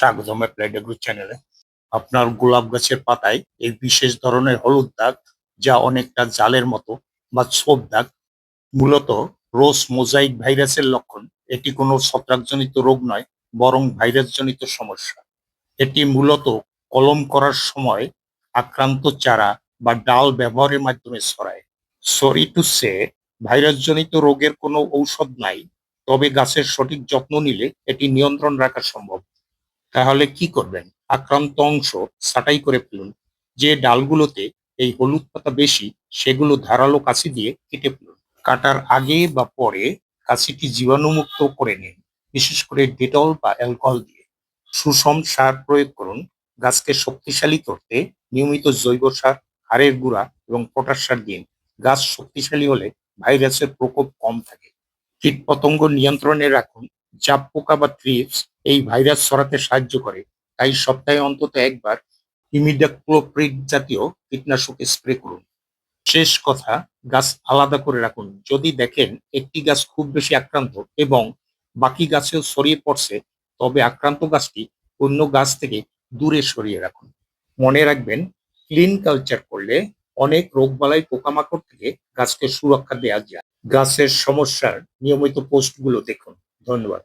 স্বাগতম applied agro চ্যানেলে। আপনার গোলাপ গাছের পাতায় এই বিশেষ ধরনের হলুদ দাগ, যা অনেকটা জালের মতো বা ছোপ দাগ, মূলত রোজ মোজাইক ভাইরাসের লক্ষণ। এটি কোনো ছত্রাকজনিত রোগ নয়, বরং ভাইরাসজনিত সমস্যা। এটি মূলত কলম করার সময় আক্রান্ত চারা বা ডাল ব্যবহারের মাধ্যমে ছড়ায়। সরি টু সে, ভাইরাসজনিত রোগের কোনো ঔষধ নাই, তবে গাছের সঠিক যত্ন নিলে এটি নিয়ন্ত্রণ রাখা সম্ভব। তাহলে কি করবেন? আক্রান্ত অংশ ছাঁটাই করে ফেলুন। যে ডালগুলোতে এই হলুদ পাতা বেশি, সেগুলো ধারালো কাঁচি দিয়ে কেটে ফেলুন। কাটার আগে বা পরে কাঁচিটি জীবাণুমুক্ত করে নিন, বিশেষ করে ডেটল বা অ্যালকোহল দিয়ে। সুষম সার প্রয়োগ করুন। গাছকে শক্তিশালী করতে নিয়মিত জৈব সার, হাড়ের গুঁড়া এবং পটাশ সার দিন। গাছ শক্তিশালী হলে ভাইরাসের প্রকোপ কম থাকে। কীটপতঙ্গ নিয়ন্ত্রণে রাখুন। জাপ পোকা বা থ্রিপস এই ভাইরাস ছড়াতে সাহায্য করে, তাই সপ্তাহে অন্তত একবার ইমিডাক্লোপ্রিড জাতীয় কীটনাশক স্প্রে করুন। শেষ কথা, গাছ আলাদা করে রাখুন। যদি দেখেন একটি গাছ খুব বেশি আক্রান্ত এবং বাকি গাছেও ছড়িয়ে পড়ছে, তবে আক্রান্ত গাছটি অন্য গাছ থেকে দূরে সরিয়ে রাখুন। মনে রাখবেন, ক্লিন কালচার করলে অনেক রোগবালাই পোকামাকড় থেকে গাছকে সুরক্ষা দেওয়া যায়। গাছের সমস্যার নিয়মিত পোস্টগুলো দেখুন। ধন্যবাদ।